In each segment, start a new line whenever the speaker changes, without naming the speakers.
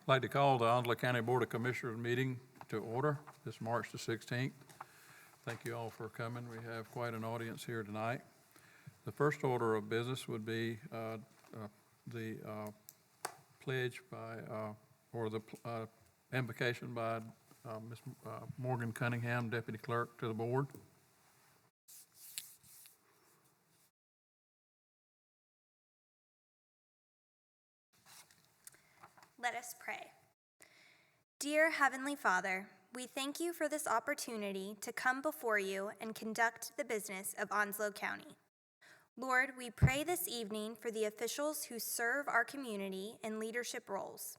I'd like to call the Onslow County Board of Commissioners meeting to order this March the 16th. Thank you all for coming. We have quite an audience here tonight. The first order of business would be the pledge by, or the invocation by Ms. Morgan Cunningham, Deputy Clerk, to the board.
Let us pray. Dear Heavenly Father, we thank you for this opportunity to come before you and conduct the business of Onslow County. Lord, we pray this evening for the officials who serve our community in leadership roles.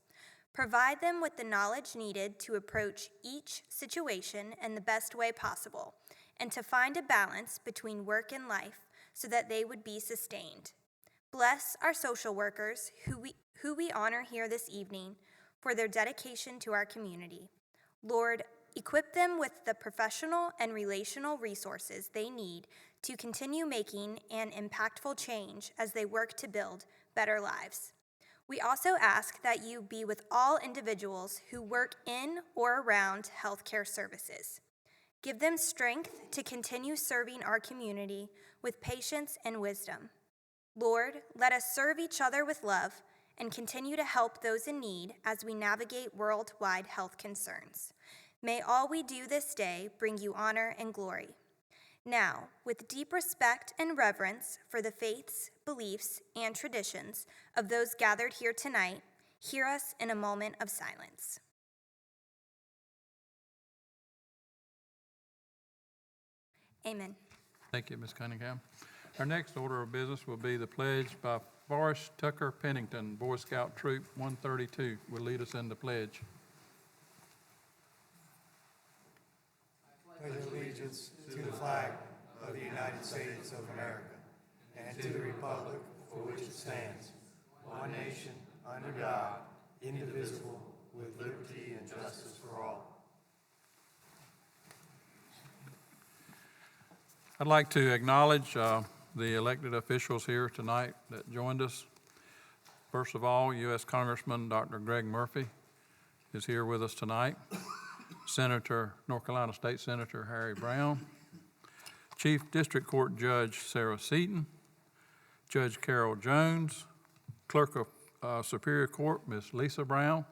Provide them with the knowledge needed to approach each situation in the best way possible and to find a balance between work and life so that they would be sustained. Bless our social workers who we honor here this evening for their dedication to our community. Lord, equip them with the professional and relational resources they need to continue making an impactful change as they work to build better lives. We also ask that you be with all individuals who work in or around healthcare services. Give them strength to continue serving our community with patience and wisdom. Lord, let us serve each other with love and continue to help those in need as we navigate worldwide health concerns. May all we do this day bring you honor and glory. Now, with deep respect and reverence for the faiths, beliefs, and traditions of those gathered here tonight, hear us in a moment of silence. Amen.
Thank you, Ms. Cunningham. Our next order of business will be the pledge by Forrest Tucker Pennington, Boy Scout Troop 132, will lead us in the pledge.
I pledge allegiance to the flag of the United States of America and to the republic for which it stands, one nation, under God, indivisible, with liberty and justice for all.
I'd like to acknowledge the elected officials here tonight that joined us. First of all, U.S. Congressman Dr. Greg Murphy is here with us tonight. North Carolina State Senator Harry Brown, Chief District Court Judge Sarah Seaton, Judge Carol Jones, Clerk of Superior Court Ms. Lisa Brown,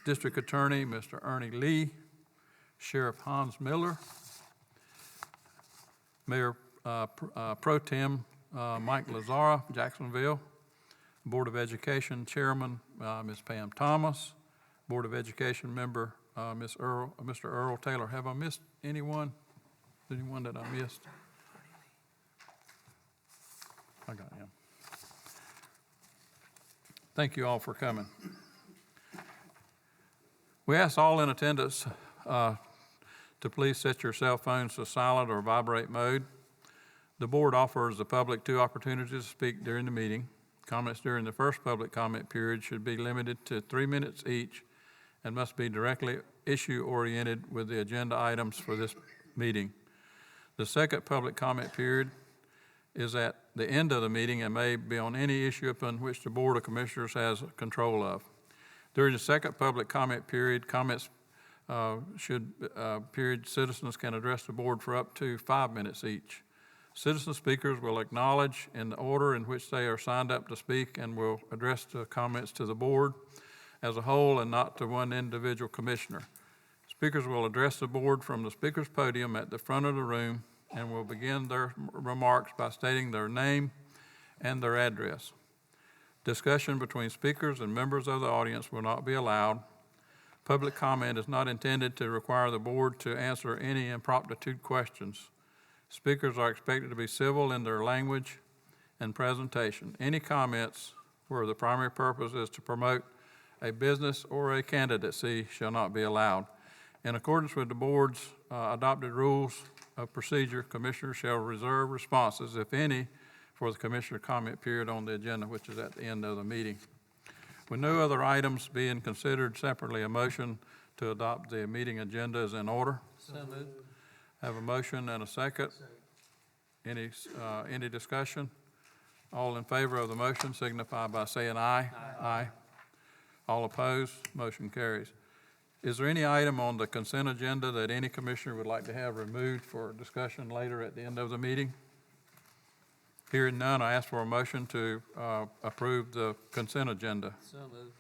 District Attorney Mr. Ernie Lee, Sheriff Hans Miller, Mayor Pro Tem Mike Lazara, Jacksonville, Board of Education Chairman Ms. Pam Thomas, Board of Education member Mr. Earl Taylor. Have I missed anyone? Anyone that I missed? I got him. Thank you all for coming. We ask all in attendance to please set your cell phones to silent or vibrate mode. The board offers the public two opportunities to speak during the meeting. Comments during the first public comment period should be limited to 3 minutes each and must be directly issue-oriented with the agenda items for this meeting. The second public comment period is at the end of the meeting and may be on any issue upon which the Board of Commissioners has control of. During the second public comment period, citizens can address the board for up to 5 minutes each. Citizen speakers will acknowledge in the order in which they are signed up to speak and will address the comments to the board as a whole and not to one individual commissioner. Speakers will address the board from the speaker's podium at the front of the room and will begin their remarks by stating their name and their address. Discussion between speakers and members of the audience will not be allowed. Public comment is not intended to require the board to answer any impromptu questions. Speakers are expected to be civil in their language and presentation. Any comments where the primary purpose is to promote a business or a candidacy shall not be allowed. In accordance with the board's adopted rules of procedure, commissioners shall reserve responses, if any, for the commissioner comment period on the agenda, which is at the end of the meeting. With no other items being considered separately, a motion to adopt the meeting agenda is in order.
So moved.
Have a motion and a second. Any discussion? All in favor of the motion signify by saying aye. Aye. All opposed? Motion carries. Is there any item on the consent agenda that any commissioner would like to have removed for discussion later at the end of the meeting? Hearing none, I ask for a motion to approve the consent agenda.
So moved.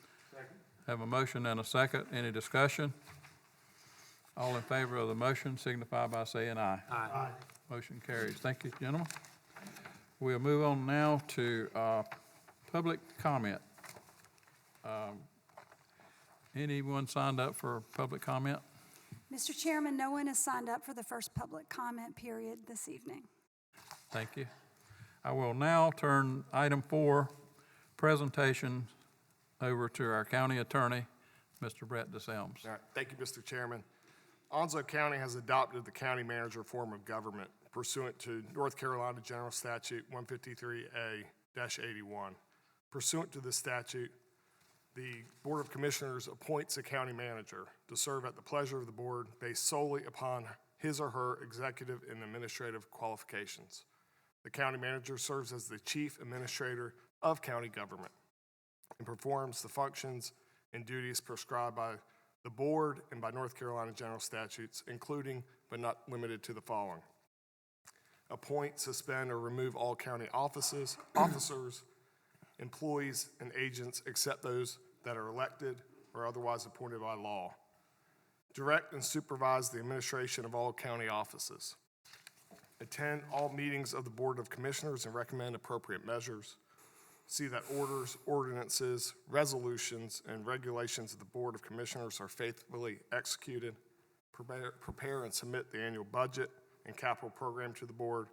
Have a motion and a second. Any discussion? All in favor of the motion signify by saying aye.
Aye.
Motion carries. Thank you, gentlemen. We'll move on now to public comment. Anyone signed up for public comment?
Mr. Chairman, no one has signed up for the first public comment period this evening.
Thank you. I will now turn item 4, presentation, over to our county attorney, Mr. Brett DeSelms.
All right, thank you, Mr. Chairman. Onslow County has adopted the county manager form of government pursuant to North Carolina General Statute 153A-81. Pursuant to this statute, the Board of Commissioners appoints a county manager to serve at the pleasure of the board based solely upon his or her executive and administrative qualifications. The county manager serves as the chief administrator of county government and performs the functions and duties prescribed by the board and by North Carolina general statutes, including but not limited to the following: appoint, suspend, or remove all county officers, employees, and agents except those that are elected or otherwise appointed by law. Direct and supervise the administration of all county offices. Attend all meetings of the Board of Commissioners and recommend appropriate measures. See that orders, ordinances, resolutions, and regulations of the Board of Commissioners are faithfully executed. Prepare and submit the annual budget and capital program to the board.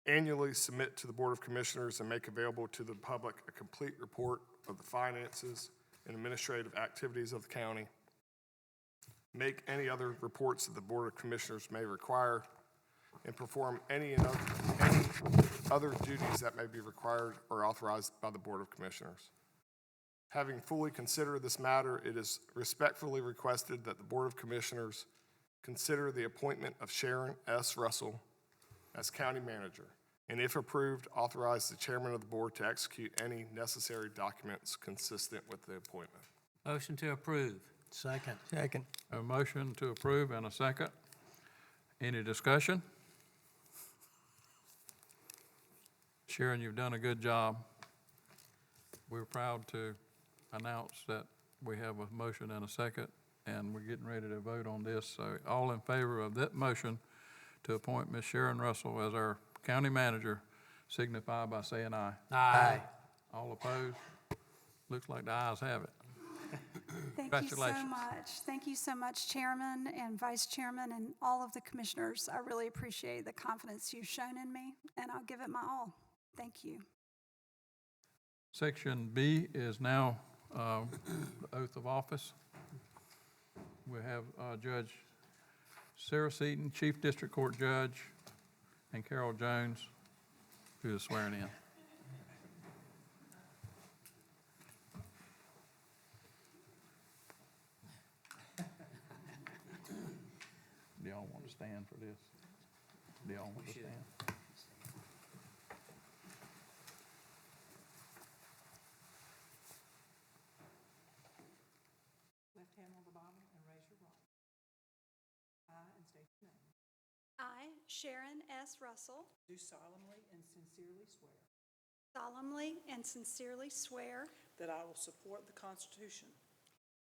Annually submit to the Board of Commissioners and make available to the public a complete report of the finances and administrative activities of the county. Make any other reports that the Board of Commissioners may require, and perform any other duties that may be required or authorized by the Board of Commissioners. Having fully considered this matter, it is respectfully requested that the Board of Commissioners consider the appointment of Sharon S. Russell as county manager, and if approved, authorize the chairman of the board to execute any necessary documents consistent with the appointment.
Motion to approve.
Second.
A motion to approve and a second. Any discussion? Sharon, you've done a good job. We're proud to announce that we have a motion and a second, and we're getting ready to vote on this. So all in favor of that motion to appoint Ms. Sharon Russell as our county manager signify by saying aye.
Aye.
All opposed? Looks like the ayes have it.
Thank you so
Congratulations.
much. Thank you so much, Chairman and Vice Chairman and all of the commissioners. I really appreciate the confidence you've shown in me, and I'll give it my all. Thank you.
Section B is now the oath of office. We have Judge Sarah Seaton, Chief District Court Judge, and Carol Jones, who is swearing in. Do y'all want to stand for this? Do y'all want to stand?
Left hand on the Bible and raise your right. I, and state your name,
I, Sharon S. Russell,
do solemnly and sincerely swear
solemnly and sincerely swear
that I will support the Constitution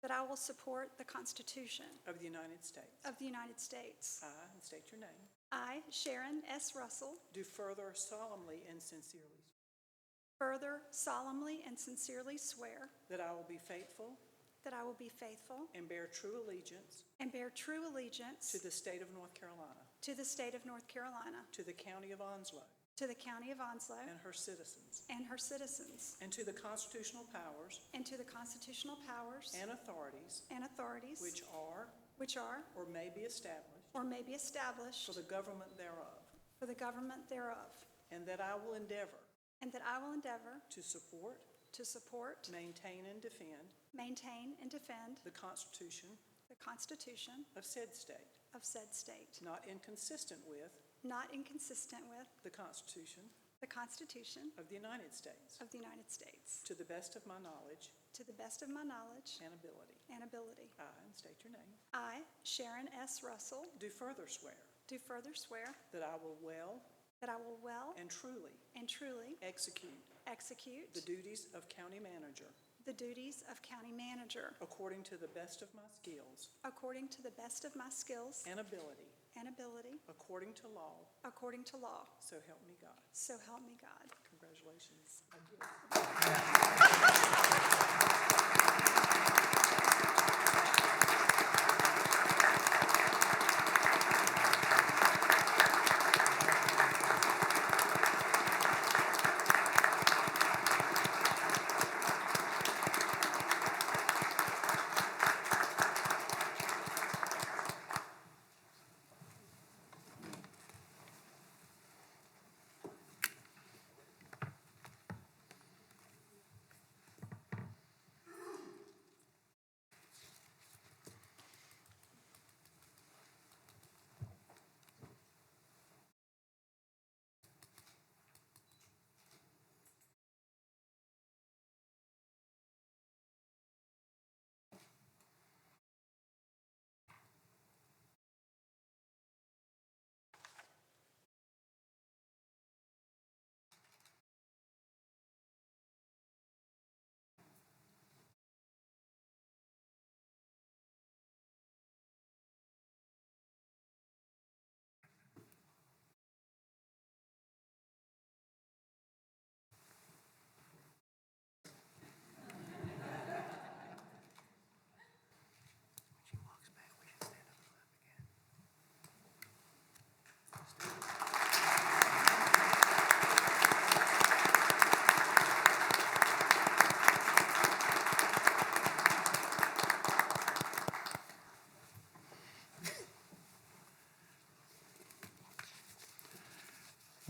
that I will support the Constitution
of the United States.
of the United States.
I, and state your name,
I, Sharon S. Russell,
do further solemnly and sincerely
further solemnly and sincerely swear
that I will be faithful
that I will be faithful
and bear true allegiance
and bear true allegiance
to the state of North Carolina,
to the state of North Carolina,
to the county of Onslow
to the county of Onslow
and her citizens,
and her citizens,
and to the constitutional powers
and to the constitutional powers
and authorities
which are
or may be established
or may be established
for the government thereof,
for the government thereof,
and that I will endeavor
and that I will endeavor
to support,
to support,
maintain, and defend
maintain, and defend
the Constitution
the Constitution
of said state,
of said state,
not inconsistent with
not inconsistent with
the Constitution
the Constitution
of the United States,
of the United States,
to the best of my knowledge
to the best of my knowledge
and ability.
and ability.
I, and state your name,
I, Sharon S. Russell,
do further swear
do further swear
that I will well
that I will well
and truly
and truly
execute
execute
the duties of county manager
the duties of county manager
according to the best of my skills
according to the best of my skills
and ability,
and ability,
according to law,
according to law.
so help me God.
So help me God.
Congratulations.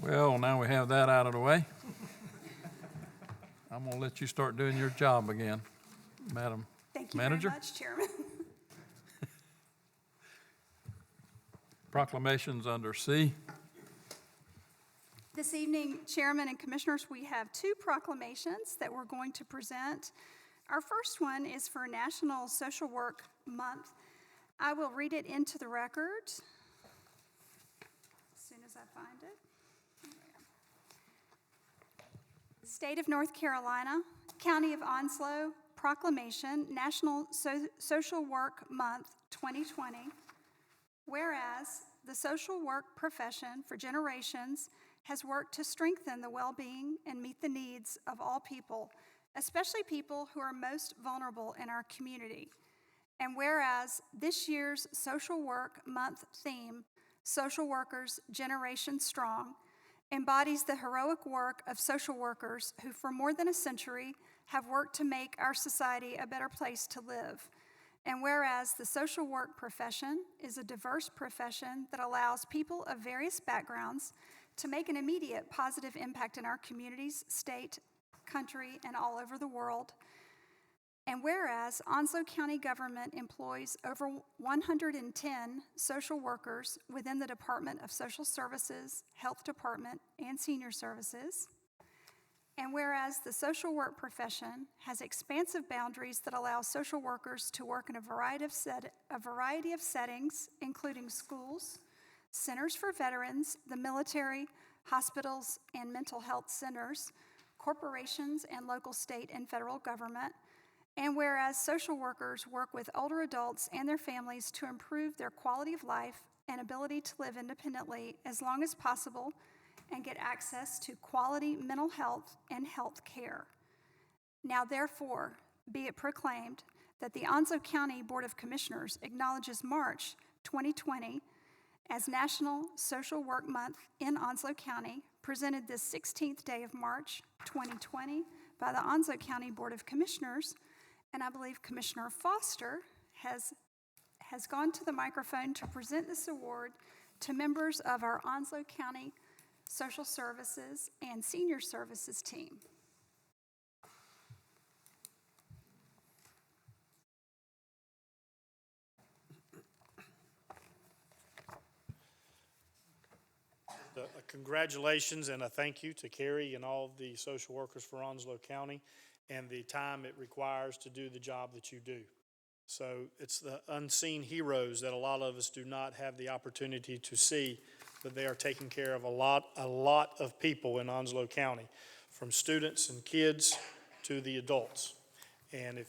Well, now we have that out of the way. I'm going to let you start doing your job again, Madam
Thank you
Manager.
very much, Chairman.
Proclamations under C.
This evening, Chairman and Commissioners, we have two proclamations that we're going to present. Our first one is for National Social Work Month. I will read it into the record as soon as I find it. State of North Carolina, County of Onslow, Proclamation, National Social Work Month 2020. Whereas the social work profession for generations has worked to strengthen the well-being and meet the needs of all people, especially people who are most vulnerable in our community. And whereas this year's Social Work Month theme, Social Workers Generation Strong, embodies the heroic work of social workers who for more than a century have worked to make our society a better place to live. And whereas the social work profession is a diverse profession that allows people of various backgrounds to make an immediate positive impact in our communities, state, country, and all over the world. And whereas Onslow County government employs over 110 social workers within the Department of Social Services, Health Department, and Senior Services. And whereas the social work profession has expansive boundaries that allow social workers to work in a variety of settings, including schools, centers for veterans, the military, hospitals, and mental health centers, corporations, and local, state, and federal government. And whereas social workers work with older adults and their families to improve their quality of life and ability to live independently as long as possible and get access to quality mental health and health care. Now, therefore, be it proclaimed that the Onslow County Board of Commissioners acknowledges March 2020 as National Social Work Month in Onslow County, presented this 16th day of March 2020 by the Onslow County Board of Commissioners. And I believe Commissioner Foster has gone to the microphone to present this award to members of our Onslow County Social Services and Senior Services team.
Congratulations and a thank you to Carrie and all of the social workers for Onslow County. and the time it requires to do the job that you do. So it's the unseen heroes that a lot of us do not have the opportunity to see, but they are taking care of a lot of people in Onslow County, from students and kids to the adults. And if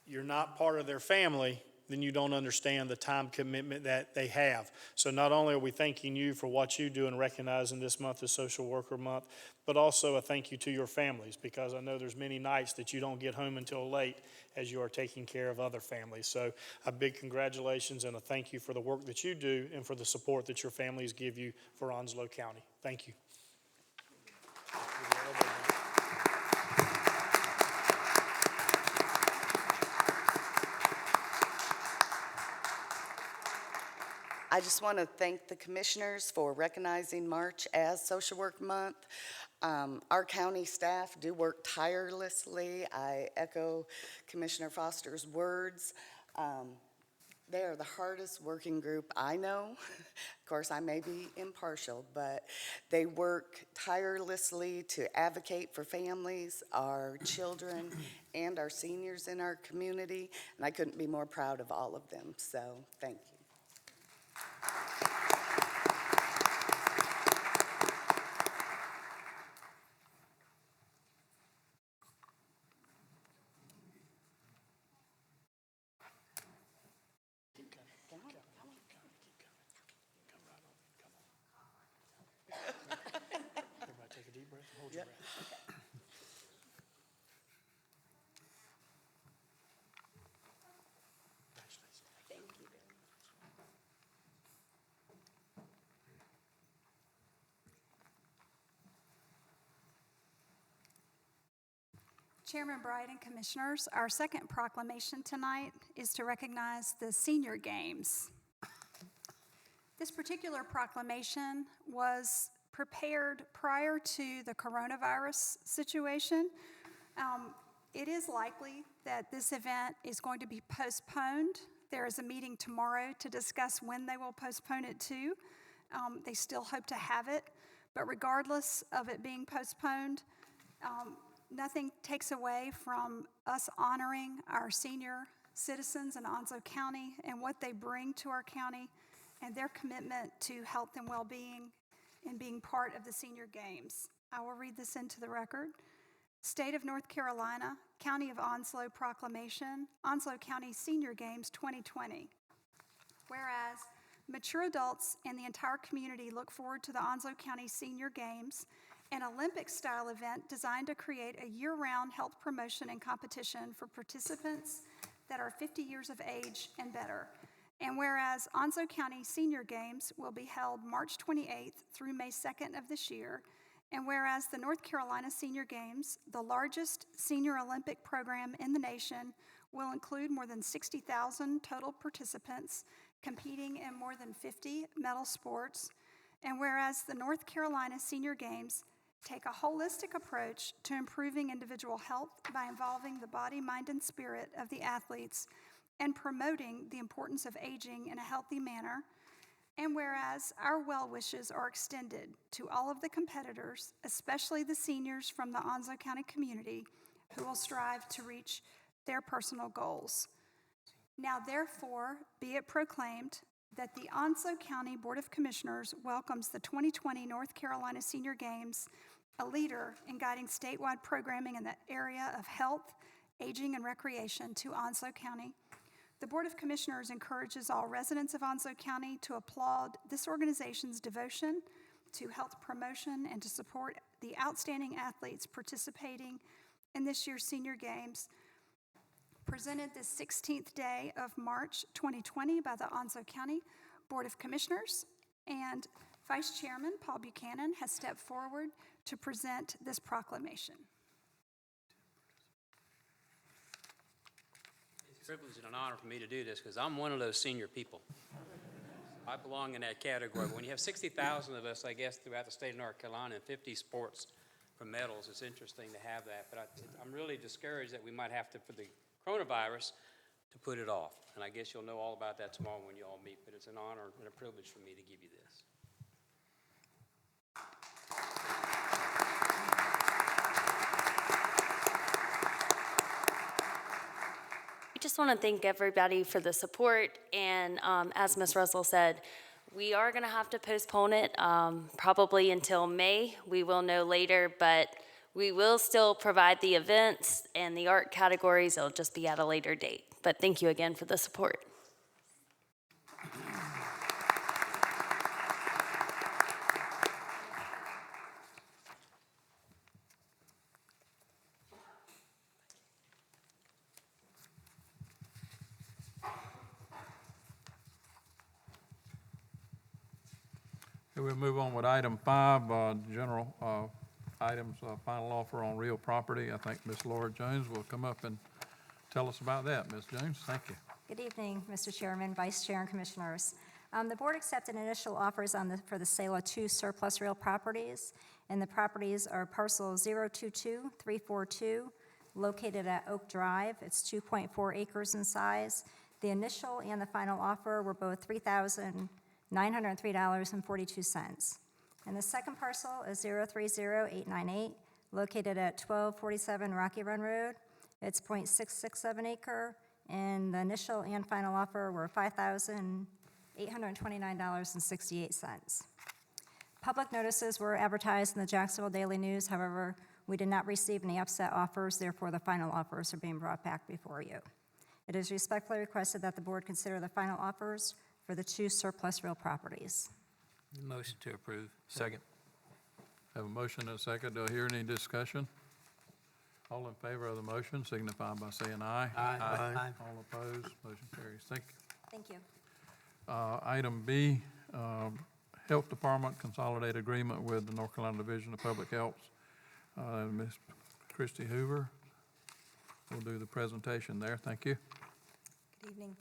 you're not part of their family, then you don't understand the time commitment that they have. So not only are we thanking you for what you do and recognizing this month as Social Worker Month, but also a thank you to your families, because I know there's many nights that you don't get home until late as you are taking care of other families. So a big congratulations and a thank you for the work that you do and for the support that your families give you for Onslow County. Thank you.
I just want to thank the commissioners for recognizing March as Social Work Month. Our county staff do work tirelessly. I echo Commissioner Foster's words. They are the hardest working group I know. Of course, I may be impartial, but they work tirelessly to advocate for families, our children, and our seniors in our community, and I couldn't be more proud of all of them, so thank you.
Everybody take a deep breath and hold your breath.
Chairman Bright and Commissioners, our second proclamation tonight is to recognize the Senior Games. This particular proclamation was prepared prior to the coronavirus situation. It is likely that this event is going to be postponed. There is a meeting tomorrow to discuss when they will postpone it to. They still hope to have it, but regardless of it being postponed, nothing takes away from us honoring our senior citizens in Onslow County and what they bring to our county and their commitment to health and well-being and being part of the Senior Games. I will read this into the record. State of North Carolina, County of Onslow Proclamation, Onslow County Senior Games 2020. Whereas mature adults and the entire community look forward to the Onslow County Senior Games, an Olympic-style event designed to create a year-round health promotion and competition for participants that are 50 years of age and better. And whereas Onslow County Senior Games will be held March 28th through May 2nd of this year, and whereas the North Carolina Senior Games, the largest senior Olympic program in the nation, will include more than 60,000 total participants competing in more than 50 medal sports, and whereas the North Carolina Senior Games take a holistic approach to improving individual health by involving the body, mind, and spirit of the athletes and promoting the importance of aging in a healthy manner, and whereas our well wishes are extended to all of the competitors, especially the seniors from the Onslow County community who will strive to reach their personal goals. Now therefore be it proclaimed that the Onslow County Board of Commissioners welcomes the 2020 North Carolina Senior Games, a leader in guiding statewide programming in the area of health, aging, and recreation to Onslow County. The Board of Commissioners encourages all residents of Onslow County to applaud this organization's devotion to health promotion and to support the outstanding athletes participating in this year's Senior Games, presented this 16th day of March 2020 by the Onslow County Board of Commissioners, and Vice Chairman Paul Buchanan has stepped forward to present this proclamation.
It's a privilege and an honor for me to do this because I'm one of those senior people. I belong in that category. When you have 60,000 of us, I guess, throughout the state of North Carolina and 50 sports for medals, it's interesting to have that. But I'm really discouraged that we might have to, for the coronavirus, to put it off. And I guess you'll know all about that tomorrow when you all meet, but it's an honor and a privilege for me to give you this.
just want to thank everybody for the support, and as Ms. Russell said, we are going to have to postpone it probably until May. We will know later, but we will still provide the events and the art categories. It'll just be at a later date. But thank you again for the support.
Okay, we'll move on with item 5, general items, final offer on real property. I think Ms. Laura Jones will come up and tell us about that. Ms. Jones, thank you.
Good evening, Mr. Chairman, Vice Chair, and Commissioners. The board accepted initial offers for the sale of 2 surplus real properties, and the properties are parcel 022342, located at Oak Drive. It's 2.4 acres in size. The initial and the final offer were both $3,903.42. And the second parcel is 030898, located at 1247 Rocky Run Road. It's 0.667 acre, and the initial and final offer were $5,829.68. Public notices were advertised in the Jacksonville Daily News. However, we did not receive any upset offers, therefore the final offers are being brought back before you. It is respectfully requested that the board consider the final offers for the 2 surplus real properties.
Motion to approve. Second.
Have a motion and a second. Do I hear any discussion? All in favor of the motion signify by saying aye.
Aye.
All opposed, motion carries. Thank you.
Thank you.
Item B, Health Department Consolidated Agreement with the North Carolina Division of Public Health. Ms. Christy Hoover will do the presentation there. Thank you.
Good evening.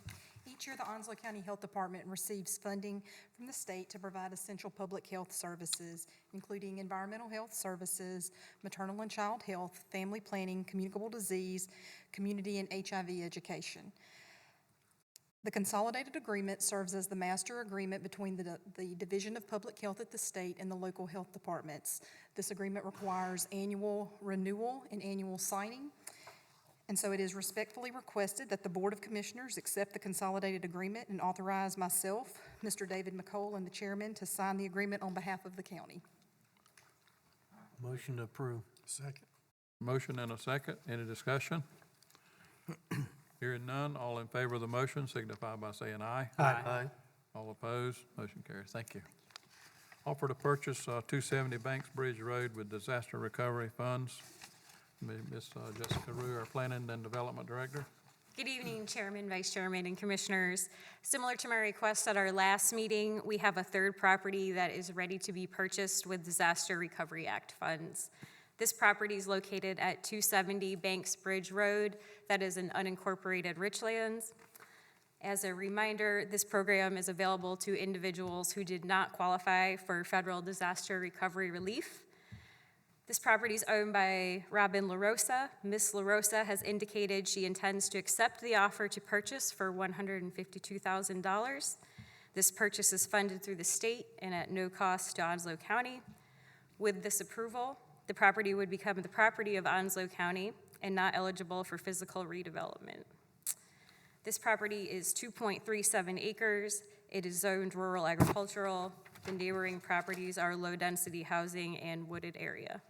Each year, the Onslow County Health Department receives funding from the state to provide essential public health services, including environmental health services, maternal and child health, family planning, communicable disease, community and HIV education. The Consolidated Agreement serves as the master agreement between the Division of Public Health at the state and the local health departments. This agreement requires annual renewal and annual signing. And so it is respectfully requested that the Board of Commissioners accept the Consolidated Agreement and authorize myself, Mr. David McCole, and the chairman to sign the agreement on behalf of the county.
Motion to approve.
Second.
Motion and a second. Any discussion? Hearing none, all in favor of the motion signify by saying aye.
Aye.
All opposed, motion carries. Thank you. Offer to purchase 270 Banks Bridge Road with disaster recovery funds. Ms. Jessica Rue, our Planning and Development Director.
Good evening, Chairman, Vice Chairman, and Commissioners. Similar to my request at our last meeting, we have a third property that is ready to be purchased with Disaster Recovery Act funds. This property is located at 270 Banks Bridge Road. That is in unincorporated Richlands. As a reminder, this program is available to individuals who did not qualify for federal disaster recovery relief. This property is owned by Robin LaRosa. Ms. LaRosa has indicated she intends to accept the offer to purchase for $152,000. This purchase is funded through the state and at no cost to Onslow County. With this approval, the property would become the property of Onslow County and not eligible for physical redevelopment. This property is 2.37 acres. It is zoned rural agricultural. The neighboring properties are low-density housing and wooded area.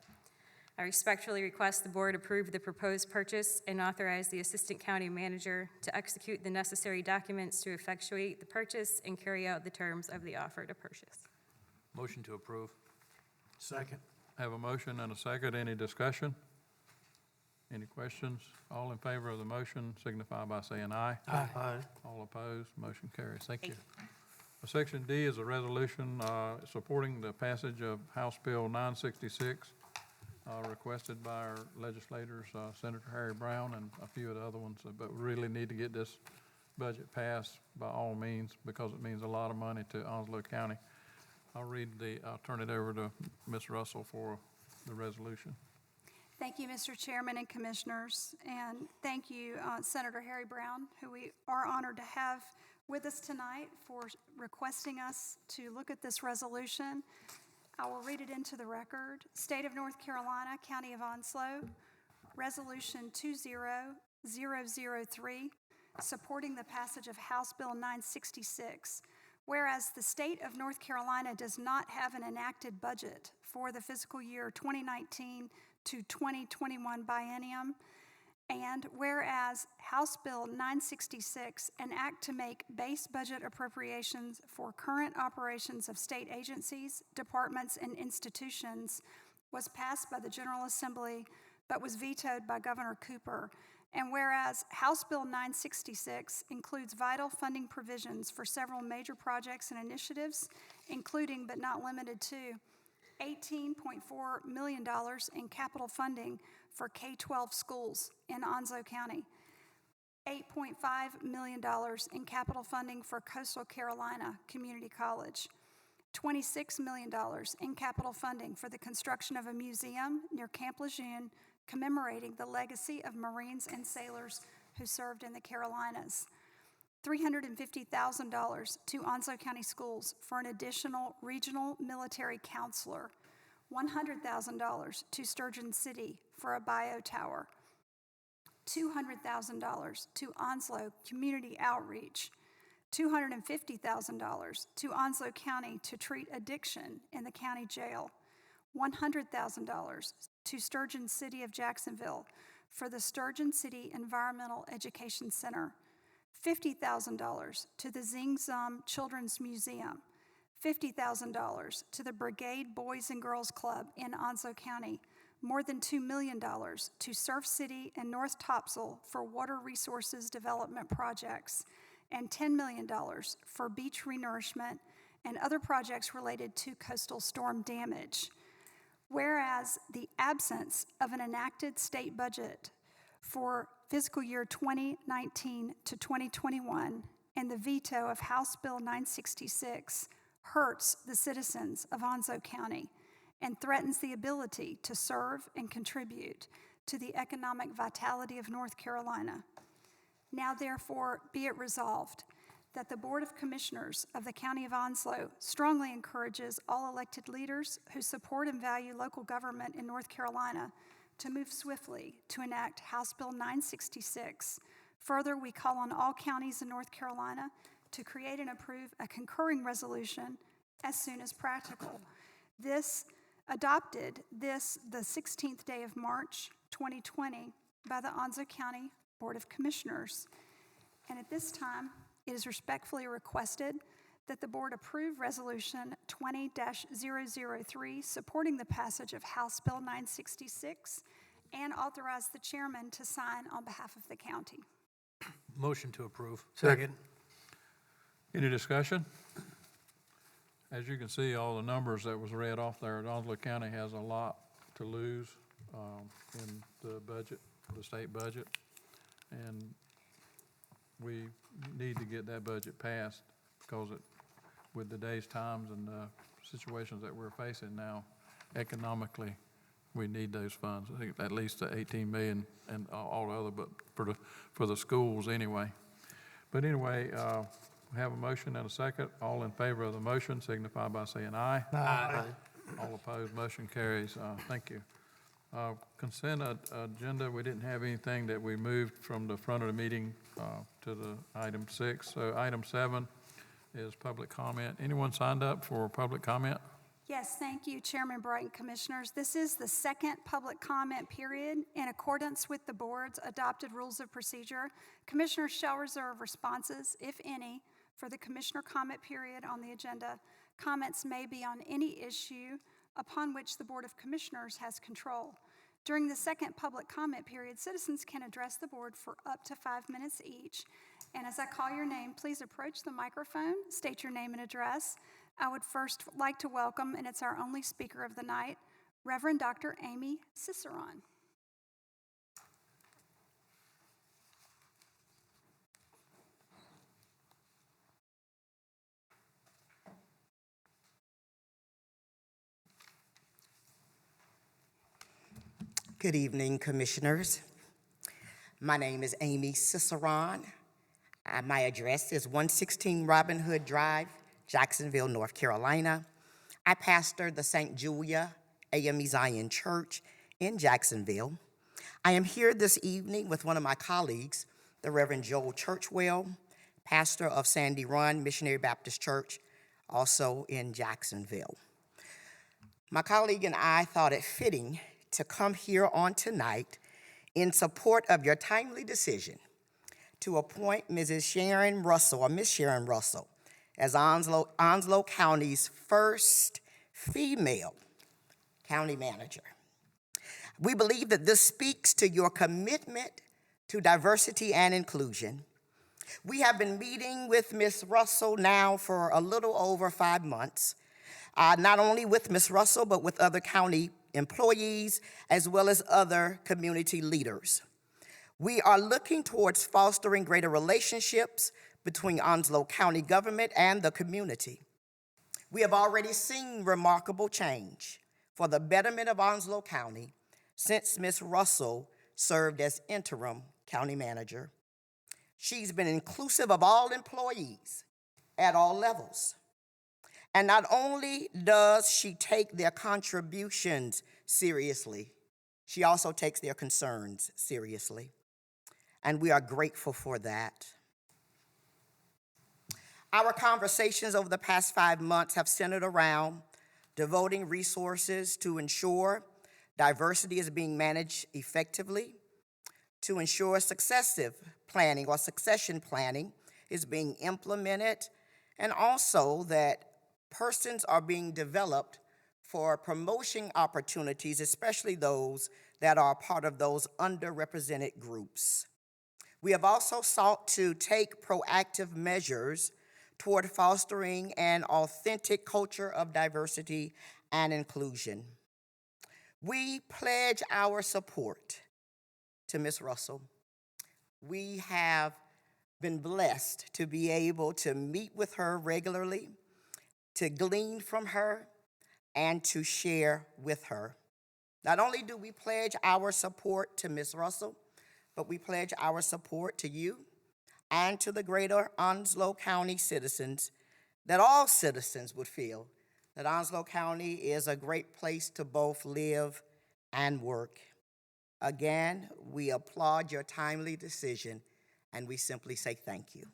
I respectfully request the board approve the proposed purchase and authorize the Assistant County Manager to execute the necessary documents to effectuate the purchase and carry out the terms of the offer to purchase.
Motion to approve.
Second.
Have a motion and a second. Any discussion? Any questions? All in favor of the motion signify by saying aye.
Aye.
All opposed, motion carries. Thank you. Section D is a resolution supporting the passage of House Bill 966, requested by our legislators, Senator Harry Brown and a few of the other ones, but we really need to get this budget passed by all means because it means a lot of money to Onslow County. I'll turn it over to Ms. Russell for the resolution.
Thank you, Mr. Chairman and Commissioners, and thank you, Senator Harry Brown, who we are honored to have with us tonight for requesting us to look at this resolution. I will read it into the record. State of North Carolina, County of Onslow, Resolution 20003, supporting the passage of House Bill 966. Whereas the state of North Carolina does not have an enacted budget for the fiscal year 2019 to 2021 biennium, and whereas House Bill 966, an act to make base budget appropriations for current operations of state agencies, departments, and institutions, was passed by the General Assembly but was vetoed by Governor Cooper. And whereas House Bill 966 includes vital funding provisions for several major projects and initiatives, including but not limited to $18.4 million in capital funding for K-12 schools in Onslow County, $8.5 million in capital funding for Coastal Carolina Community College, $26 million in capital funding for the construction of a museum near Camp Lejeune commemorating the legacy of Marines and sailors who served in the Carolinas, $350,000 to Onslow County Schools for an additional regional military counselor, $100,000 to Sturgeon City for a bio tower, $200,000 to Onslow Community Outreach, $250,000 to Onslow County to treat addiction in the county jail, $100,000 to Sturgeon City of Jacksonville for the Sturgeon City Environmental Education Center, $50,000 to the Zing Zum Children's Museum, $50,000 to the Brigade Boys and Girls Club in Onslow County, more than $2 million to Surf City and North Topsail for water resources development projects, and $10 million for beach renourishment and other projects related to coastal storm damage. Whereas the absence of an enacted state budget for fiscal year 2019 to 2021 and the veto of House Bill 966 hurts the citizens of Onslow County and threatens the ability to serve and contribute to the economic vitality of North Carolina. Now therefore be it resolved that the Board of Commissioners of the County of Onslow strongly encourages all elected leaders who support and value local government in North Carolina to move swiftly to enact House Bill 966. Further, we call on all counties in North Carolina to create and approve a concurring resolution as soon as practical. This adopted the 16th day of March 2020 by the Onslow County Board of Commissioners. And at this time, it is respectfully requested that the board approve Resolution 20-003 supporting the passage of House Bill 966 and authorize the chairman to sign on behalf of the county.
Motion to approve.
Second.
Any discussion? As you can see, all the numbers that was read off there, Onslow County has a lot to lose in the budget, the state budget, and we need to get that budget passed because with today's times and situations that we're facing now, economically, we need those funds. I think at least the 18 million and all the other, but for the schools anyway. But anyway, we have a motion and a second. All in favor of the motion signify by saying aye.
Aye.
All opposed, motion carries. Thank you. Consent agenda, we didn't have anything that we moved from the front of the meeting to the item 6. So item 7 is public comment. Anyone signed up for public comment?
Yes, thank you, Chairman Bright and Commissioners. This is the second public comment period. In accordance with the board's adopted rules of procedure, commissioners shall reserve responses, if any, for the commissioner comment period on the agenda. Comments may be on any issue upon which the Board of Commissioners has control. During the second public comment period, citizens can address the board for up to 5 minutes each. And as I call your name, please approach the microphone, state your name and address. I would first like to welcome, and it's our only speaker of the night, Reverend Dr. Amy Ciceron.
Good evening, Commissioners. My name is Amy Ciceron. My address is 116 Robin Hood Drive, Jacksonville, North Carolina. I pastor the St. Julia AME Zion Church in Jacksonville. I am here this evening with one of my colleagues, the Reverend Joel Churchwell, pastor of Sandy Run Missionary Baptist Church, also in Jacksonville. My colleague and I thought it fitting to come here on tonight in support of your timely decision to appoint Mrs. Sharon Russell, or Miss Sharon Russell, as Onslow County's first female county manager. We believe that this speaks to your commitment to diversity and inclusion. We have been meeting with Ms. Russell now for a little over 5 months, not only with Ms. Russell, but with other county employees, as well as other community leaders. We are looking towards fostering greater relationships between Onslow County government and the community. We have already seen remarkable change for the betterment of Onslow County since Ms. Russell served as interim county manager. She's been inclusive of all employees at all levels. And not only does she take their contributions seriously, she also takes their concerns seriously. And we are grateful for that. Our conversations over the past 5 months have centered around devoting resources to ensure diversity is being managed effectively, to ensure succession planning is being implemented, and also that persons are being developed for promotion opportunities, especially those that are part of those underrepresented groups. We have also sought to take proactive measures toward fostering an authentic culture of diversity and inclusion. We pledge our support to Ms. Russell. We have been blessed to be able to meet with her regularly, to glean from her, and to share with her. Not only do we pledge our support to Ms. Russell, but we pledge our support to you and to the greater Onslow County citizens, that all citizens would feel that Onslow County is a great place to both live and work. Again, we applaud your timely decision, and we simply say thank you.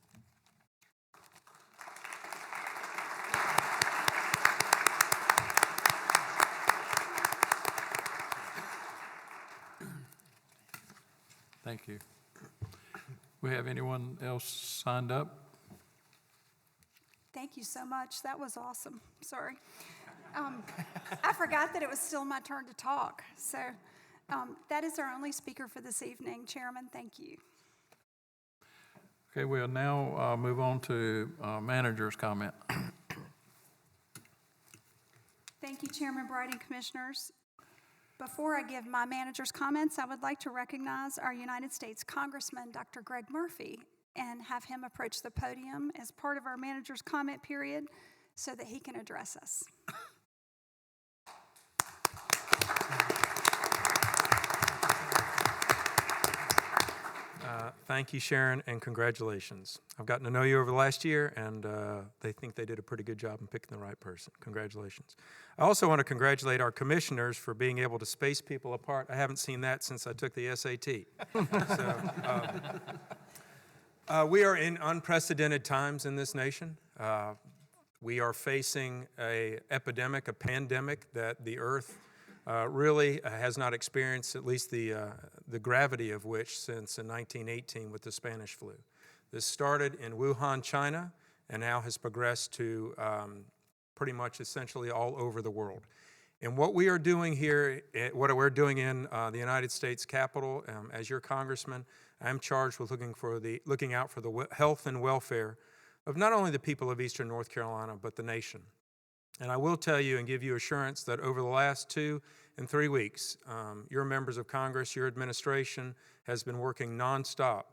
Thank you. We have anyone else signed up?
Thank you so much. That was awesome. Sorry. I forgot that it was still my turn to talk. So that is our only speaker for this evening. Chairman, thank you.
Okay, we'll now move on to manager's comment.
Thank you, Chairman Bright and Commissioners. Before I give my manager's comments, I would like to recognize our United States Congressman, Dr. Greg Murphy, and have him approach the podium as part of our manager's comment period so that he can address us.
Thank you, Sharon, and congratulations. I've gotten to know you over the last year, and they think they did a pretty good job in picking the right person. Congratulations. I also want to congratulate our commissioners for being able to space people apart. I haven't seen that since I took the SAT. We are in unprecedented times in this nation. We are facing an epidemic, a pandemic that the earth really has not experienced, at least the gravity of which, since in 1918 with the Spanish flu. This started in Wuhan, China, and now has progressed to pretty much essentially all over the world. And what we are doing here, what we're doing in the United States Capitol, as your congressman, I'm charged with looking out for the health and welfare of not only the people of Eastern North Carolina, but the nation. And I will tell you and give you assurance that over the last 2 and 3 weeks, your members of Congress, your administration has been working nonstop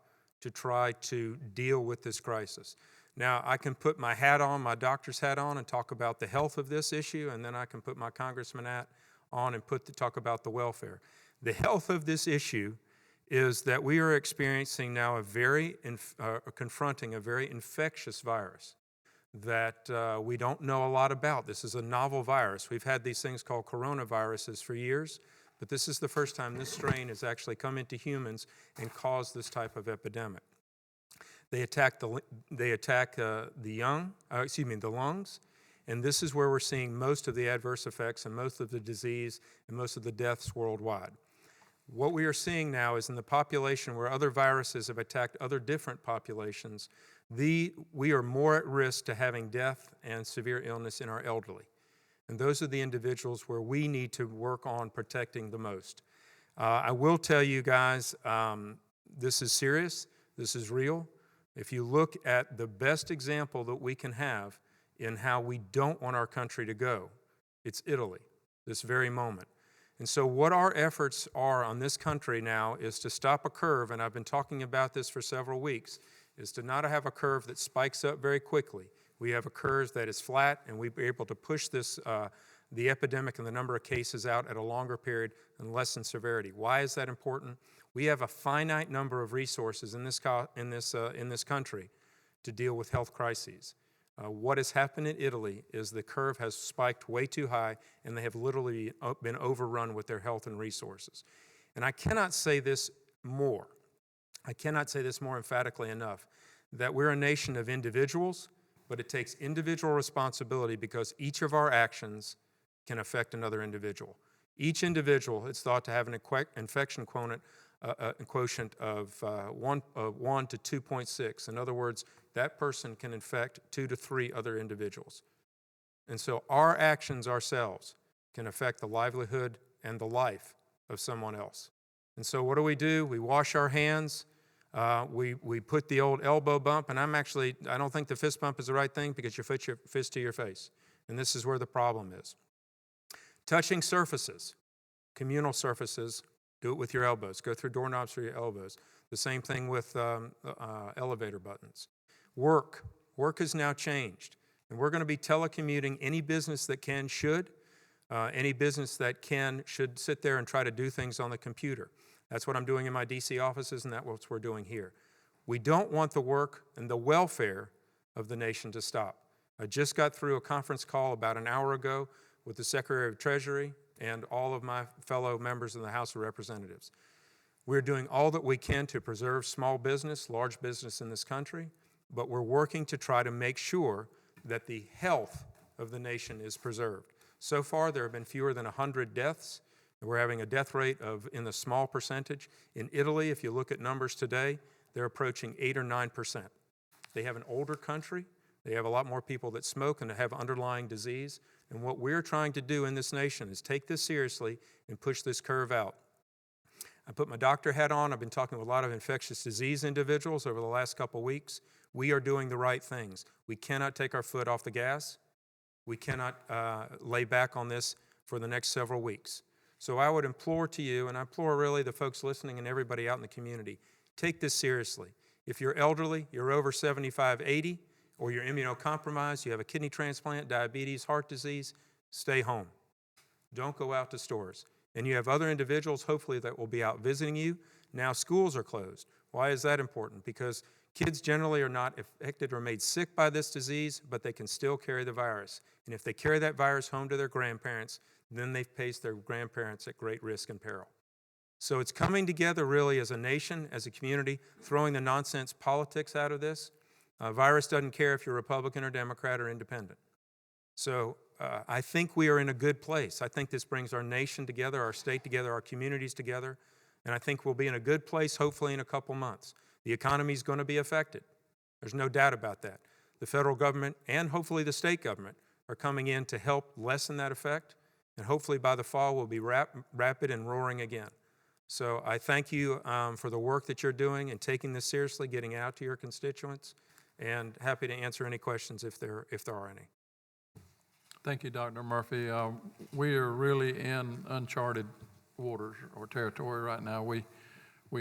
to try to deal with this crisis. Now, I can put my hat on, my doctor's hat on, and talk about the health of this issue, and then I can put my congressman hat on and talk about the welfare. The health of this issue is that we are experiencing now confronting a very infectious virus that we don't know a lot about. This is a novel virus. We've had these things called coronaviruses for years, but this is the first time this strain has actually come into humans and caused this type of epidemic. They attack the lungs, and this is where we're seeing most of the adverse effects and most of the disease and most of the deaths worldwide. What we are seeing now is in the population where other viruses have attacked other different populations, we are more at risk to having death and severe illness in our elderly. And those are the individuals where we need to work on protecting the most. I will tell you guys, this is serious, this is real. If you look at the best example that we can have in how we don't want our country to go, it's Italy, this very moment. And so what our efforts are on this country now is to stop a curve, and I've been talking about this for several weeks, is to not have a curve that spikes up very quickly. We have a curve that is flat, and we're able to push this, the epidemic and the number of cases out at a longer period and lessen severity. Why is that important? We have a finite number of resources in this country to deal with health crises. What has happened in Italy is the curve has spiked way too high, and they have literally been overrun with their health and resources. And I cannot say this more. I cannot say this more emphatically enough, that we're a nation of individuals, but it takes individual responsibility because each of our actions can affect another individual. Each individual is thought to have an infection quotient of 1 to 2.6. In other words, that person can infect 2 to 3 other individuals. And so our actions ourselves can affect the livelihood and the life of someone else. And so what do? We wash our hands. We put the old elbow bump, and I don't think the fist bump is the right thing because you put your fist to your face. And this is where the problem is. Touching surfaces, communal surfaces, do it with your elbows. Go through doorknobs through your elbows. The same thing with elevator buttons. Work has now changed. And we're going to be telecommuting. Any business that can should. Any business that can should sit there and try to do things on the computer. That's what I'm doing in my DC offices, and that's what we're doing here. We don't want the work and the welfare of the nation to stop. I just got through a conference call about an hour ago with the Secretary of Treasury and all of my fellow members in the House of Representatives. We're doing all that we can to preserve small business, large business in this country, but we're working to try to make sure that the health of the nation is preserved. So far, there have been fewer than 100 deaths. We're having a death rate in the small percentage. In Italy, if you look at numbers today, they're approaching 8 or 9%. They have an older country. They have a lot more people that smoke and have underlying disease. And what we're trying to do in this nation is take this seriously and push this curve out. I put my doctor hat on. I've been talking with a lot of infectious disease individuals over the last couple weeks. We are doing the right things. We cannot take our foot off the gas. We cannot lay back on this for the next several weeks. So I would implore to you, and I implore really the folks listening and everybody out in the community, take this seriously. If you're elderly, you're over 75, 80, or you're immunocompromised, you have a kidney transplant, diabetes, heart disease, stay home. Don't go out to stores. And you have other individuals, hopefully, that will be out visiting you. Now schools are closed. Why is that important? Because kids generally are not affected or made sick by this disease, but they can still carry the virus. And if they carry that virus home to their grandparents, then they've placed their grandparents at great risk and peril. So it's coming together really as a nation, as a community, throwing the nonsense politics out of this. Virus doesn't care if you're Republican or Democrat or independent. So I think we are in a good place. I think this brings our nation together, our state together, our communities together, and I think we'll be in a good place hopefully in a couple months. The economy is going to be affected. There's no doubt about that. The federal government and hopefully the state government are coming in to help lessen that effect, and hopefully by the fall we'll be rapid and roaring again. So I thank you for the work that you're doing and taking this seriously, getting out to your constituents, and happy to answer any questions if there are any.
Thank you, Dr. Murphy. We are really in uncharted waters or territory right now. We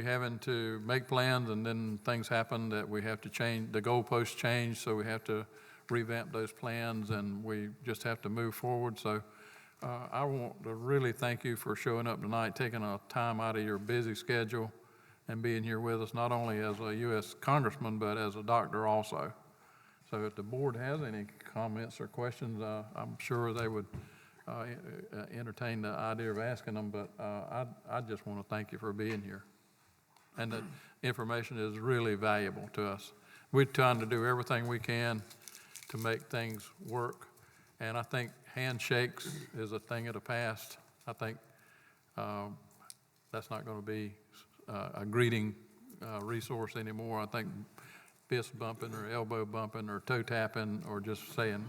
having to make plans, and then things happen that we have to change. The goalposts change, so we have to revamp those plans, and we just have to move forward. So I want to really thank you for showing up tonight, taking a time out of your busy schedule and being here with us, not only as a U.S. Congressman, but as a doctor also. So if the board has any comments or questions, I'm sure they would entertain the idea of asking them, but I just want to thank you for being here. And that information is really valuable to us. we're trying to do everything we can to make things work. And I think handshakes is a thing of the past. I think that's not going to be a greeting resource anymore. I think fist bumping or elbow bumping or toe tapping or just saying,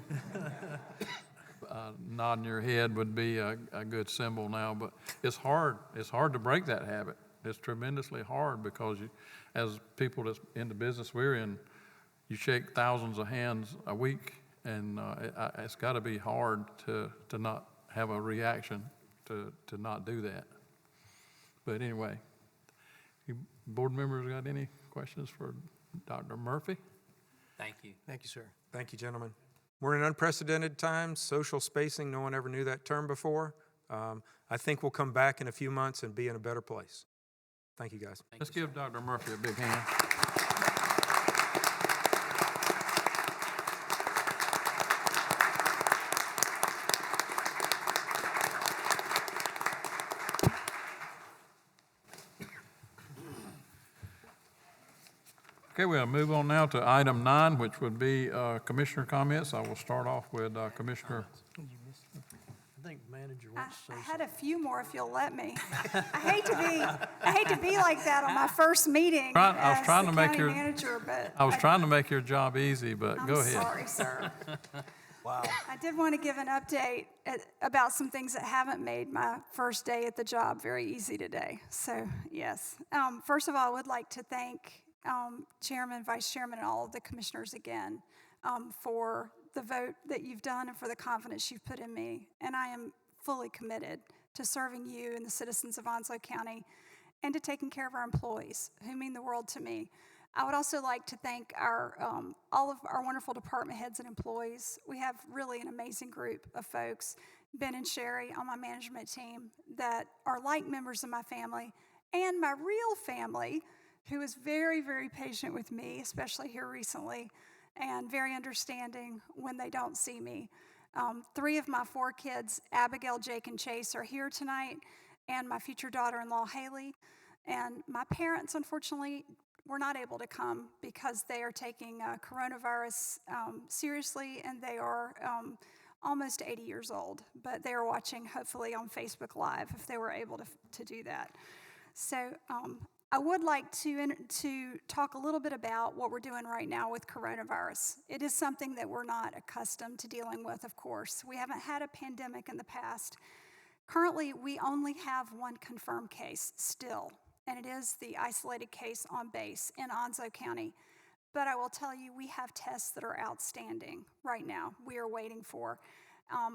nodding your head would be a good symbol now. But it's hard. It's hard to break that habit. It's tremendously hard because as people that's in the business we're in, you shake thousands of hands a week, and it's got to be hard to not have a reaction to not do that. But anyway, you board members got any questions for Dr. Murphy?
Thank you.
Thank you, sir.
Thank you, gentlemen. We're in unprecedented times, social spacing, no one ever knew that term before. I think we'll come back in a few months and be in a better place. Thank you, guys.
Let's give Dr. Murphy a big hand. Okay, we'll move on now to item 9, which would be commissioner comments. I will start off with Commissioner.
I think manager wants to say
I had a few more if you'll let me. I hate to be like that on my first meeting as the county manager, but
I was trying to make your job easy, but go ahead.
I'm sorry, sir.
Wow.
I did want to give an update about some things that haven't made my first day at the job very easy today. So, yes. First of all, I would like to thank Chairman, Vice Chairman, and all of the commissioners again for the vote that you've done and for the confidence you've put in me. And I am fully committed to serving you and the citizens of Onslow County and to taking care of our employees, who mean the world to me. I would also like to thank all of our wonderful department heads and employees. We have really an amazing group of folks, Ben and Sherry on my management team, that are like members of my family and my real family, who is very, very patient with me, especially here recently, and very understanding when they don't see me. 3 of my 4 kids, Abigail, Jake, and Chase, are here tonight, and my future daughter-in-law, Haley. And my parents, unfortunately, were not able to come because they are taking coronavirus seriously, and they are almost 80 years old. But they are watching, hopefully, on Facebook Live if they were able to do that. So I would like to talk a little bit about what we're doing right now with coronavirus. It is something that we're not accustomed to dealing with, of course. We haven't had a pandemic in the past. Currently, we only have 1 confirmed case still, and it is the isolated case on base in Onslow County. But I will tell you, we have tests that are outstanding right now. We are waiting for.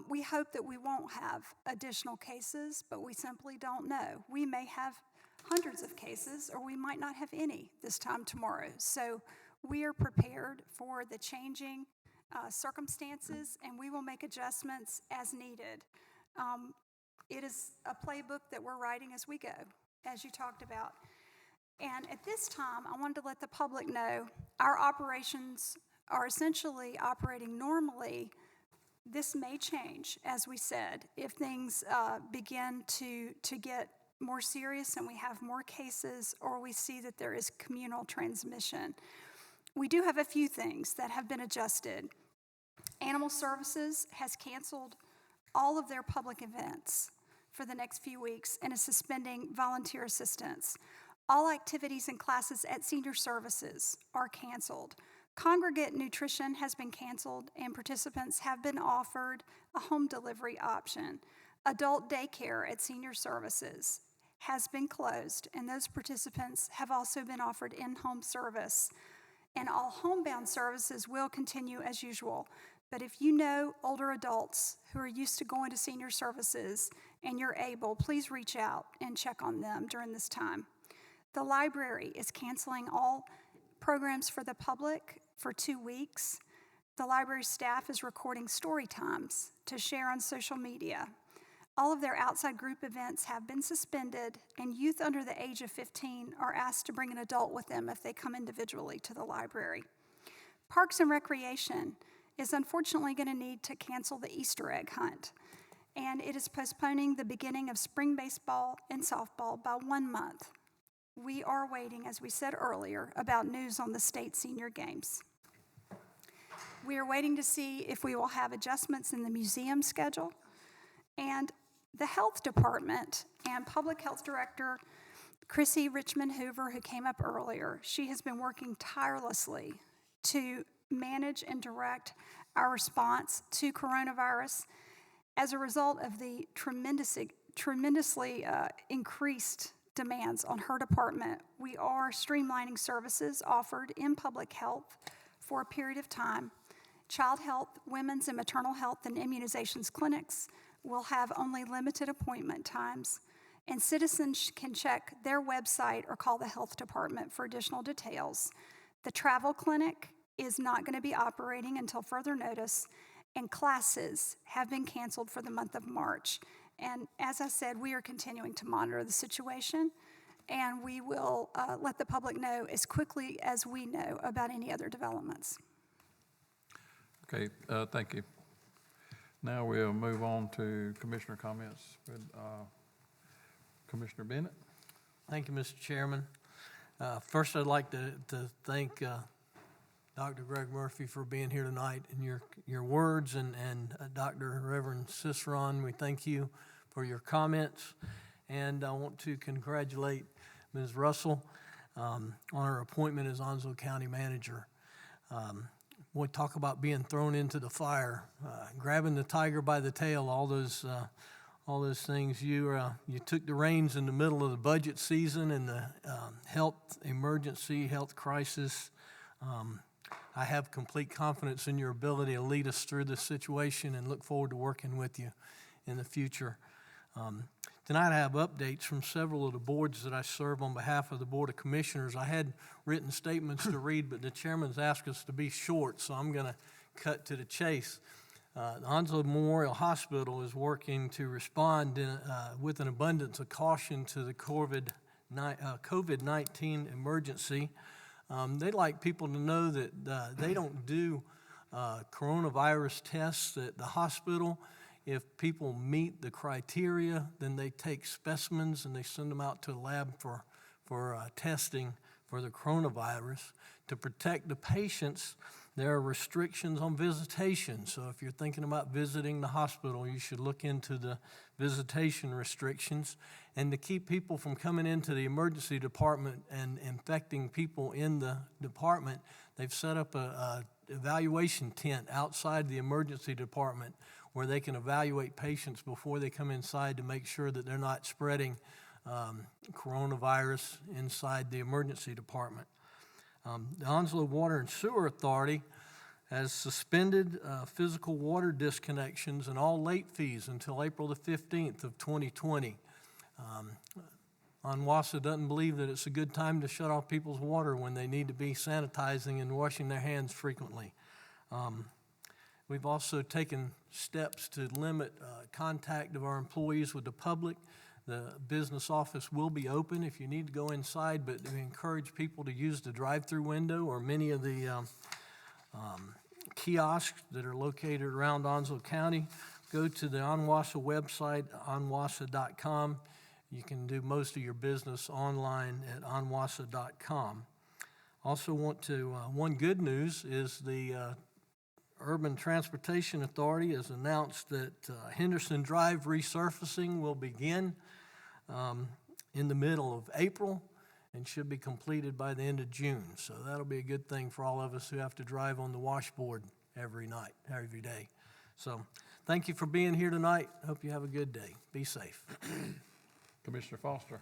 We hope that we won't have additional cases, but we simply don't know. We may have hundreds of cases, or we might not have any this time tomorrow. So we are prepared for the changing circumstances, and we will make adjustments as needed. It is a playbook that we're writing as we go, as you talked about. And at this time, I wanted to let the public know our operations are essentially operating normally. This may change, as we said, if things begin to get more serious and we have more cases, or we see that there is communal transmission. We do have a few things that have been adjusted. Animal Services has canceled all of their public events for the next few weeks and is suspending volunteer assistance. All activities and classes at Senior Services are canceled. Congregate nutrition has been canceled, and participants have been offered a home delivery option. Adult daycare at Senior Services has been closed, and those participants have also been offered in-home service. And all homebound services will continue as usual. But if you know older adults who are used to going to Senior Services and you're able, please reach out and check on them during this time. The library is canceling all programs for the public for 2 weeks. The library staff is recording story times to share on social media. All of their outside group events have been suspended, and youth under the age of 15 are asked to bring an adult with them if they come individually to the library. Parks and Recreation is unfortunately going to need to cancel the Easter egg hunt, and it is postponing the beginning of spring baseball and softball by 1 month. we are waiting, as we said earlier, about news on the state senior games. We are waiting to see if we will have adjustments in the museum schedule. And the health department and public health director Chrissy Richmond Hoover, who came up earlier, she has been working tirelessly to manage and direct our response to coronavirus. As a result of the tremendously increased demands on her department, we are streamlining services offered in public health for a period of time. Child health, women's and maternal health, and immunizations clinics will have only limited appointment times, and citizens can check their website or call the health department for additional details. The travel clinic is not going to be operating until further notice, and classes have been canceled for the month of March. And as I said, we are continuing to monitor the situation, and we will let the public know as quickly as we know about any other developments.
Okay, thank you. Now we'll move on to commissioner comments with Commissioner Bennett.
Thank you, Mr. Chairman. First, I'd like to thank Dr. Greg Murphy for being here tonight and your words, and Dr. Reverend Ciceron, we thank you for your comments. And I want to congratulate Ms. Russell on her appointment as Onslow County Manager. We talk about being thrown into the fire, grabbing the tiger by the tail, all those things. You took the reins in the middle of the budget season and the health emergency, health crisis. I have complete confidence in your ability to lead us through this situation and look forward to working with you in the future. Tonight I have updates from several of the boards that I serve on behalf of the Board of Commissioners. I had written statements to read, but the chairman's asked us to be short, so I'm going to cut to the chase. The Onslow Memorial Hospital is working to respond with an abundance of caution to the COVID-19 emergency. They'd like people to know that they don't do coronavirus tests at the hospital. If people meet the criteria, then they take specimens and they send them out to a lab for testing for the coronavirus. To protect the patients, there are restrictions on visitation. So if you're thinking about visiting the hospital, you should look into the visitation restrictions. And to keep people from coming into the emergency department and infecting people in the department, they've set up a evaluation tent outside the emergency department where they can evaluate patients before they come inside to make sure that they're not spreading coronavirus inside the emergency department. The Onslow Water and Sewer Authority has suspended physical water disconnections and all late fees until April the 15th of 2020. Onwassa doesn't believe that it's a good time to shut off people's water when they need to be sanitizing and washing their hands frequently. We've also taken steps to limit contact of our employees with the public. The business office will be open if you need to go inside, but we encourage people to use the drive-through window or many of the kiosks that are located around Onslow County. Go to the Onwassa website, onwassa.com. You can do most of your business online at onwassa.com. Also one good news is the Urban Transportation Authority has announced that Henderson Drive resurfacing will begin in the middle of April and should be completed by the end of June. So that'll be a good thing for all of us who have to drive on the washboard every day. So thank you for being here tonight. Hope you have a good day. Be safe.
Commissioner Foster.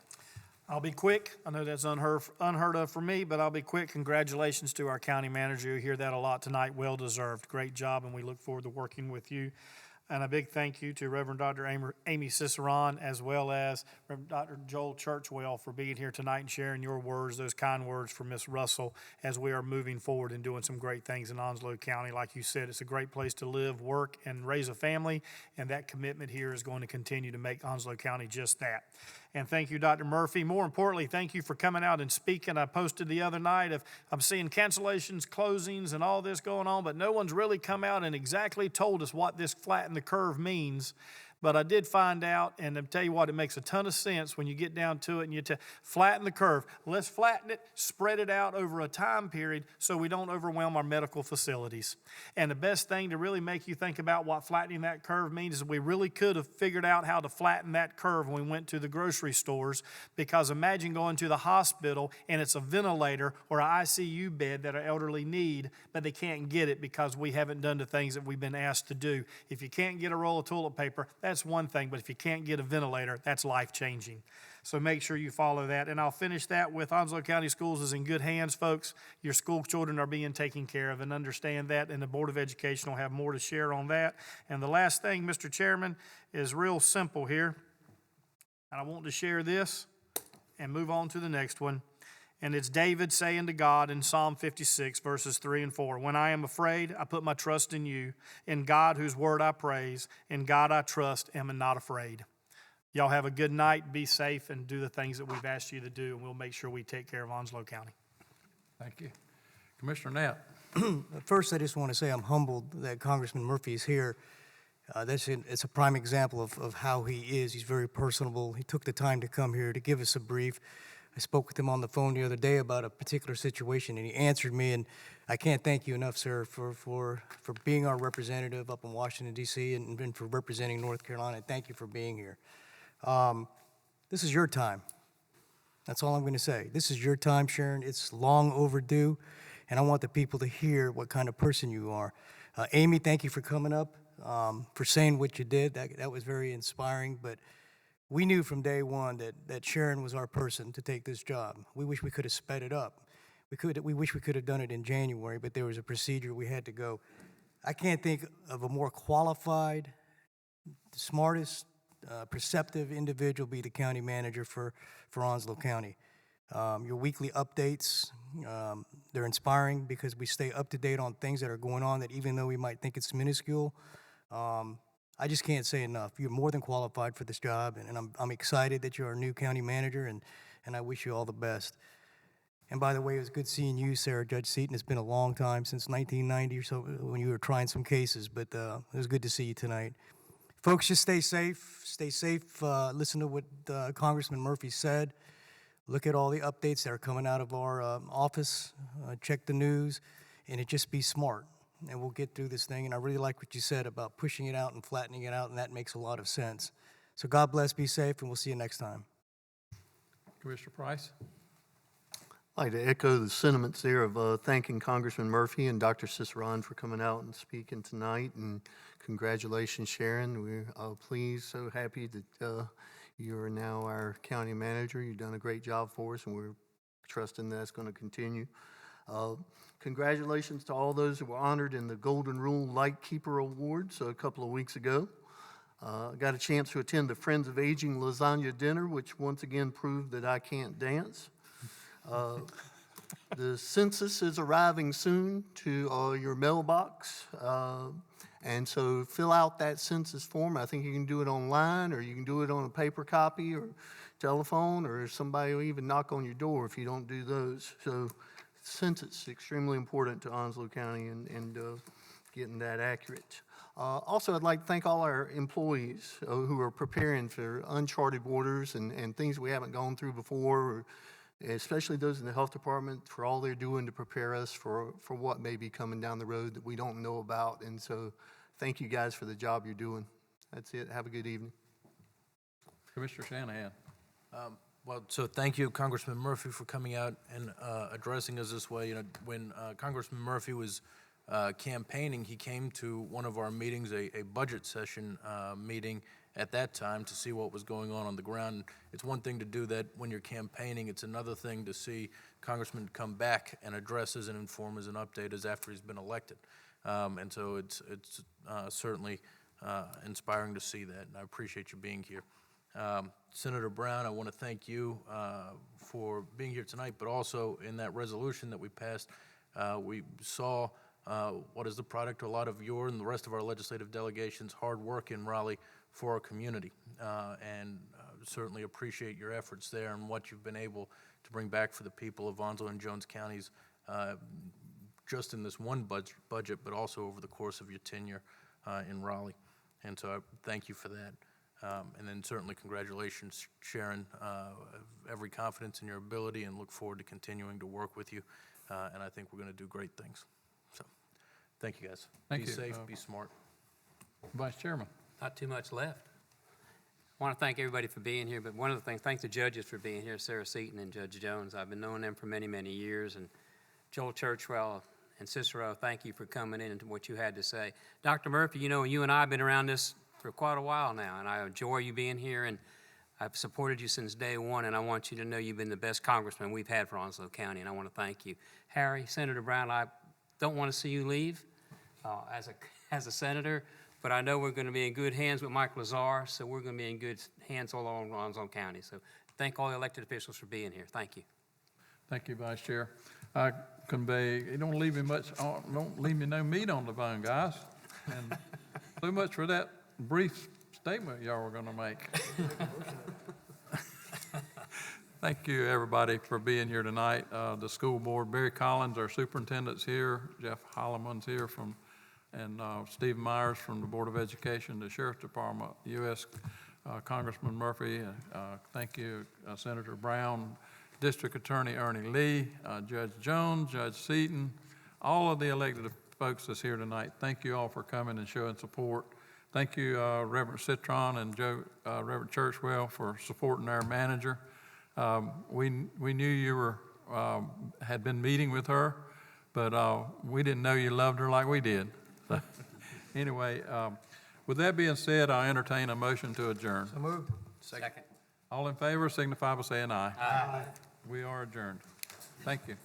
I'll be quick. I know that's unheard of for me, but I'll be quick. Congratulations to our county manager. You hear that a lot tonight. Well deserved. Great job, and we look forward to working with you. And a big thank you to Reverend Dr. Amy Ciceron, as well as Reverend Dr. Joel Churchwell for being here tonight and sharing your words, those kind words for Ms. Russell, as we are moving forward and doing some great things in Onslow County. Like you said, it's a great place to live, work, and raise a family, and that commitment here is going to continue to make Onslow County just that. And thank you, Dr. Murphy. More importantly, thank you for coming out and speaking. I posted the other night I'm seeing cancellations, closings, and all this going on, but no one's really come out and exactly told us what this flatten the curve means. But I did find out, and I'll tell you what, it makes a ton of sense when you get down to it and you flatten the curve. Let's flatten it, spread it out over a time period so we don't overwhelm our medical facilities. And the best thing to really make you think about what flattening that curve means is we really could have figured out how to flatten that curve when we went to the grocery stores, because imagine going to the hospital and it's a ventilator or an ICU bed that our elderly need, but they can't get it because we haven't done the things that we've been asked to do. If you can't get a roll of toilet paper, that's one thing, but if you can't get a ventilator, that's life-changing. So make sure you follow that. And I'll finish that with Onslow County Schools is in good hands, folks. Your school children are being taken care of, and understand that, and the Board of Education will have more to share on that. And the last thing, Mr. Chairman, is real simple here. And I want to share this and move on to the next one. And it's David saying to God in Psalm 56, verses 3 and 4, "When I am afraid, I put my trust in you. In God, whose word I praise. In God I trust, am not afraid." Y'all have a good night. Be safe and do the things that we've asked you to do, and we'll make sure we take care of Onslow County.
Thank you. Commissioner Knapp.
First, I just want to say I'm humbled that Congressman Murphy is here. It's a prime example of how he is. He's very personable. He took the time to come here to give us a brief. I spoke with him on the phone the other day about a particular situation, and he answered me, and I can't thank you enough, sir, for being our representative up in Washington, D.C., and for representing North Carolina. Thank you for being here. This is your time. That's all I'm going to say. This is your time, Sharon. It's long overdue, and I want the people to hear what kind of person you are. Amy, thank you for coming up, for saying what you did. That was very inspiring, but we knew from day one that Sharon was our person to take this job. We wish we could have sped it up. We wish we could have done it in January, but there was a procedure we had to go. I can't think of a more qualified, smartest, perceptive individual be the county manager for Onslow County. Your weekly updates, they're inspiring because we stay up to date on things that are going on that even though we might think it's minuscule, I just can't say enough. You're more than qualified for this job, and I'm excited that you're our new county manager, and I wish you all the best. And by the way, it was good seeing you, Sarah Judge Seaton. It's been a long time, since 1990 or so, when you were trying some cases, but it was good to see you tonight. Folks, just stay safe. Stay safe. Listen to what Congressman Murphy said. Look at all the updates that are coming out of our office. Check the news, and just be smart. And we'll get through this thing. And I really like what you said about pushing it out and flattening it out, and that makes a lot of sense. So God bless, be safe, and we'll see you next time.
Commissioner Price.
I'd like to echo the sentiments there of thanking Congressman Murphy and Dr. Cicerone for coming out and speaking tonight. And congratulations, Sharon. We're pleased, so happy that you are now our county manager. You've done a great job for us, and we're trusting that's going to continue. Congratulations to all those who were honored in the Golden Rule Lightkeeper Awards a couple of weeks ago. I got a chance to attend the Friends of Aging lasagna dinner, which once again proved that I can't dance. The census is arriving soon to your mailbox, and so fill out that census form. I think you can do it online, or you can do it on a paper copy or telephone, or somebody will even knock on your door if you don't do those. So census is extremely important to Onslow County and getting that accurate. Also, I'd like to thank all our employees who are preparing for uncharted waters and things we haven't gone through before, or especially those in the health department, for all they're doing to prepare us for what may be coming down the road that we don't know about. And so thank you guys for the job you're doing. That's it. Have a good evening.
Commissioner Shanahan.
Well, so thank you, Congressman Murphy, for coming out and addressing us this way. You know, when Congressman Murphy was campaigning, he came to one of our meetings, a budget session meeting at that time, to see what was going on the ground. It's one thing to do that when you're campaigning. It's another thing to see Congressman come back and address us and inform us and update us after he's been elected. And so it's certainly inspiring to see that, and I appreciate you being here. Senator Brown, I want to thank you for being here tonight, but also in that resolution that we passed, we saw what is the product of a lot of your and the rest of our legislative delegation's hard work in Raleigh for our community, and certainly appreciate your efforts there and what you've been able to bring back for the people of Onslow and Jones counties, just in this one budget, but also over the course of your tenure in Raleigh. And so I thank you for that. And then certainly congratulations, Sharon. Every confidence in your ability and look forward to continuing to work with you. And I think we're going to do great things. So, thank you, guys.
Thank
Be
you.
safe, be smart.
Vice Chairman.
Not too much left. I want to thank everybody for being here, but one of the things, thank the judges for being here, Sarah Seaton and Judge Jones. I've been knowing them for many, many years, and Joel Churchwell and Cicero, thank you for coming in and what you had to say. Dr. Murphy, you know, you and I have been around this for quite a while now, and I enjoy you being here, and I've supported you since day one, and I want you to know you've been the best congressman we've had for Onslow County, and I want to thank you. Harry, Senator Brown, I don't want to see you leave as a senator, but I know we're going to be in good hands with Mike Lazar, so we're going to be in good hands all along Onslow County. So thank all the elected officials for being here. Thank you.
Thank you, Vice Chair. I convey, you don't leave me no meat on the bone, guys. And so much for that brief statement y'all were going to make. Thank you, everybody, for being here tonight. The school board, Barry Collins, our superintendent's here. Jeff Holloman's here and Steve Myers from the Board of Education, the Sheriff's Department, U.S. Congressman Murphy. Thank you, Senator Brown, District Attorney Ernie Lee, Judge Jones, Judge Seaton, all of the elected folks that's here tonight. Thank you all for coming and showing support. Thank you, Reverend Citron and Reverend Churchwell for supporting our manager. We knew you were had been meeting with her, but we didn't know you loved her like we did. So, anyway, with that being said, I entertain a motion to adjourn.
So moved.
Second.
All in favor signify by saying aye. Aye. We are adjourned. Thank you.